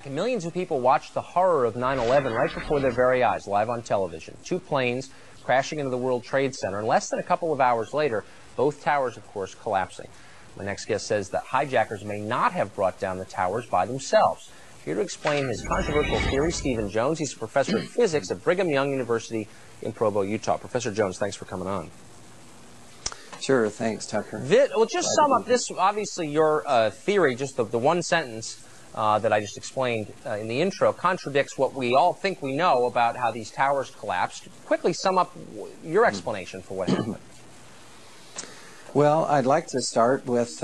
Millions of people watched the horror of 9/11 right before their very eyes, live on television. Two planes crashing into the World Trade Center, and less than a couple of hours later, both towers, of course, collapsing. My next guest says that hijackers may not have brought down the towers by themselves. Here to explain his controversial theory, Stephen Jones. He's a professor of physics at Brigham Young University in Provo, Utah. Professor Jones, thanks for coming on. Sure, thanks, Tucker. Well, just sum up this, obviously, your theory, just the one sentence that I just explained in the intro, contradicts what we all think we know about how these towers collapsed. Quickly sum up your explanation for what happened. Well, I'd like to start with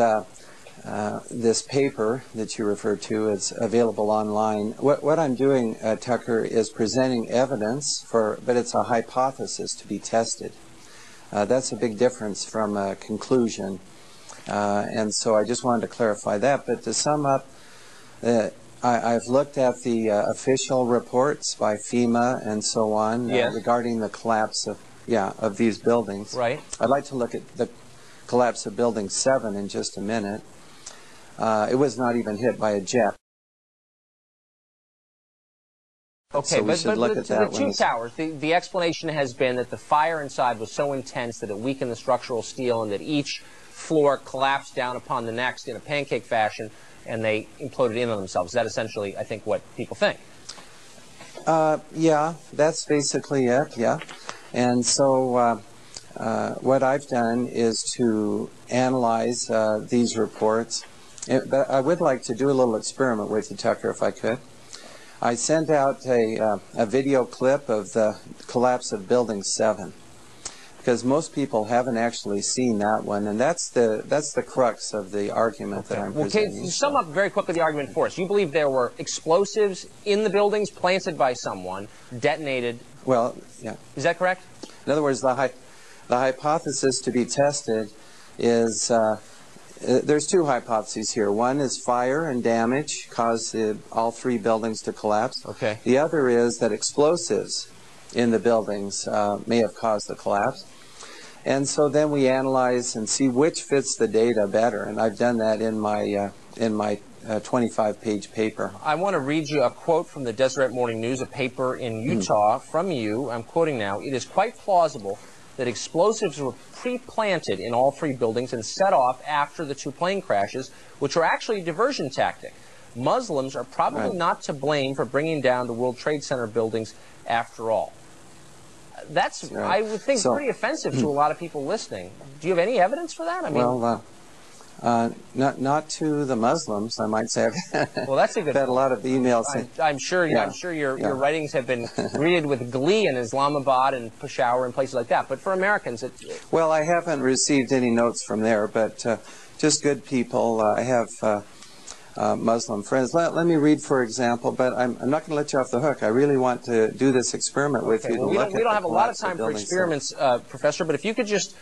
this paper that you referred to. It's available online. What I'm doing, Tucker, is presenting evidence but it's a hypothesis to be tested. That's a big difference from a conclusion. And so I just wanted to clarify that. But to sum up, I've looked at the official reports by FEMA and so on regarding the collapse of these buildings. Right. I'd like to look at the collapse of Building 7 in just a minute. It was not even hit by a jet. Okay, so we should look at that the two towers, the explanation has been that the fire inside was so intense that it weakened the structural steel and that each floor collapsed down upon the next in a pancake fashion, and they imploded in on themselves. Is that essentially, I think, what people think? Yeah, that's basically it, yeah. And so what I've done is to analyze these reports. But I would like to do a little experiment with you, Tucker, if I could. I sent out a video clip of the collapse of Building 7, because most people haven't actually seen that one, and that's the crux of the argument that I'm presenting. Okay, sum up very quickly the argument for us. You believe there were explosives in the buildings planted by someone, detonated. Well, yeah. Is that correct? In other words, the hypothesis to be tested is there's two hypotheses here. One is fire and damage caused all three buildings to collapse. Okay. The other is that explosives in the buildings may have caused the collapse. And so then we analyze and see which fits the data better. And I've done that in my 25-page paper. I want to read you a quote from the Deseret Morning News, a paper in Utah from you. I'm quoting now. It is quite plausible that explosives were pre-planted in all three buildings and set off after the two plane crashes, which were actually a diversion tactic. Muslims are probably not to blame for bringing down the World Trade Center buildings after all. That's, I would think, pretty offensive to a lot of people listening. Do you have any evidence for that? I mean, well, not to the Muslims, I might say. Well, that's a good. I've had a lot of emails. I'm sure your writings have been greeted with glee in Islamabad and Peshawar and places like that. But for Americans, well, I haven't received any notes from there, but just good people. I have Muslim friends. Let me read, for example, but I'm not going to let you off the hook. I really want to do this experiment with you. Well, we don't have a lot of time for experiments, Professor, but if you could just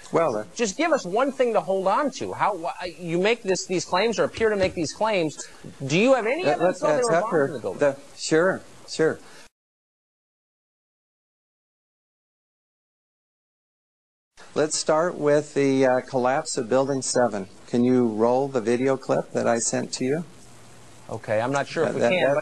give us one thing to hold on to. How you make these claims or appear to make these claims. Do you have any evidence that they were bombed in the building? Sure. Let's start with the collapse of Building 7. Can you roll the video clip that I sent to you? Okay, I'm not sure if we can.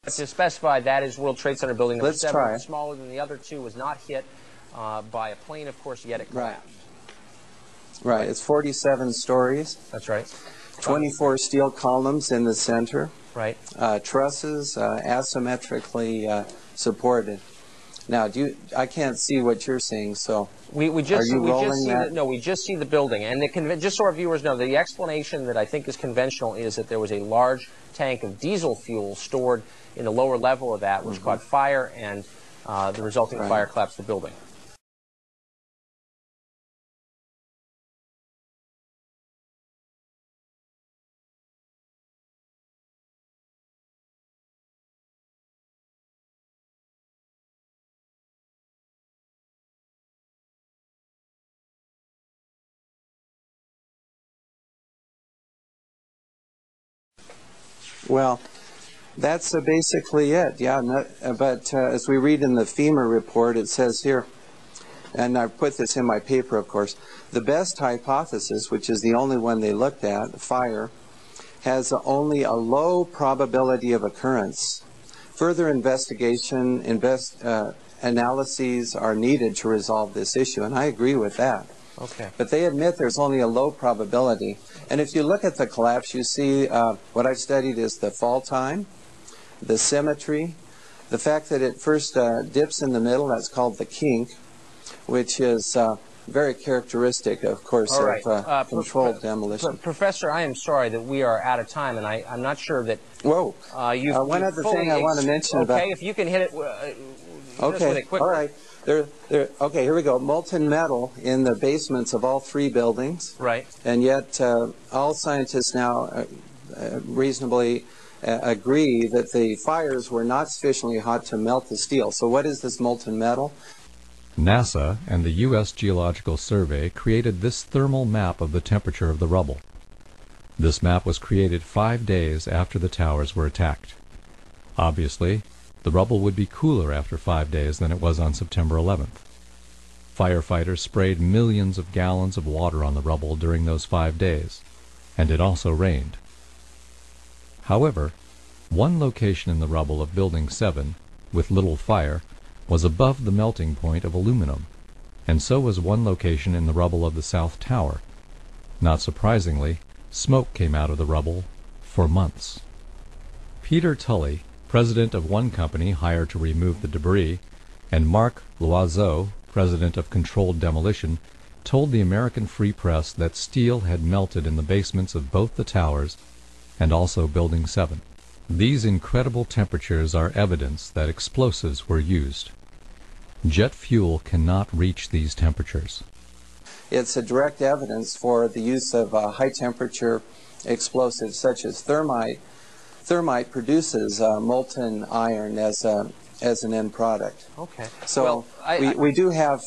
To specify, that is World Trade Center building number 7, smaller than the other two, was not hit by a plane, of course, yet it collapsed. Right, it's 47 stories. That's right. 24 steel columns in the center. Right. Trusses asymmetrically supported. Now, I can't see what you're seeing, so we just see the building. And just so our viewers know, the explanation that I think is conventional is that there was a large tank of diesel fuel stored in the lower level of that, which caught fire, and the resulting fire collapsed the building. Well, that's basically it, yeah. But as we read in the FEMA report, it says here, and I put this in my paper, of course, the best hypothesis, which is the only one they looked at, fire, has only a low probability of occurrence. Further investigation, analyses are needed to resolve this issue, and I agree with that. Okay. But they admit there's only a low probability. And if you look at the collapse, you see what I've studied is the fall time, the symmetry, the fact that it first dips in the middle, that's called the kink, which is very characteristic, of course, of controlled demolition. Professor, I am sorry that we are out of time, and I'm not sure that Whoa. One other thing I want to mention about... Okay, if you can hit it, okay, all right. Okay, here we go. Molten metal in the basements of all 3 buildings. Right. And yet all scientists now reasonably agree that the fires were not sufficiently hot to melt the steel. So what is this molten metal? NASA and the U.S. Geological Survey created this thermal map of the temperature of the rubble. This map was created 5 days after the towers were attacked. Obviously, the rubble would be cooler after 5 days than it was on September 11th. Firefighters sprayed millions of gallons of water on the rubble during those 5 days, and it also rained. However, one location in the rubble of Building 7, with little fire, was above the melting point of aluminum, and so was one location in the rubble of the South Tower. Not surprisingly, smoke came out of the rubble for months. Peter Tully, president of one company hired to remove the debris, and Marc Loiseau, president of Controlled Demolition, told the American Free Press that steel had melted in the basements of both the towers and also Building 7. These incredible temperatures are evidence that explosives were used. Jet fuel cannot reach these temperatures. It's a direct evidence for the use of high-temperature explosives such as thermite. Thermite produces molten iron as an end product. Okay. So we do have,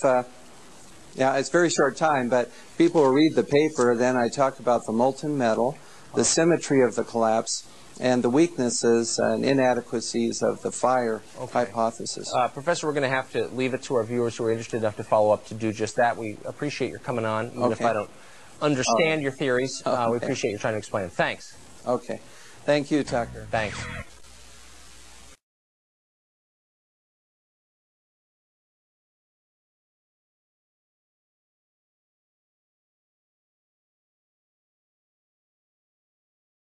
yeah, it's a very short time, but people will read the paper. Then I talk about the molten metal, the symmetry of the collapse, and the weaknesses and inadequacies of the fire hypothesis. Professor, we're going to have to leave it to our viewers who are interested enough to follow up to do just that. We appreciate your coming on, even if I don't understand your theories. We appreciate you trying to explain them. Thanks. Okay. Thank you, Tucker. Thanks.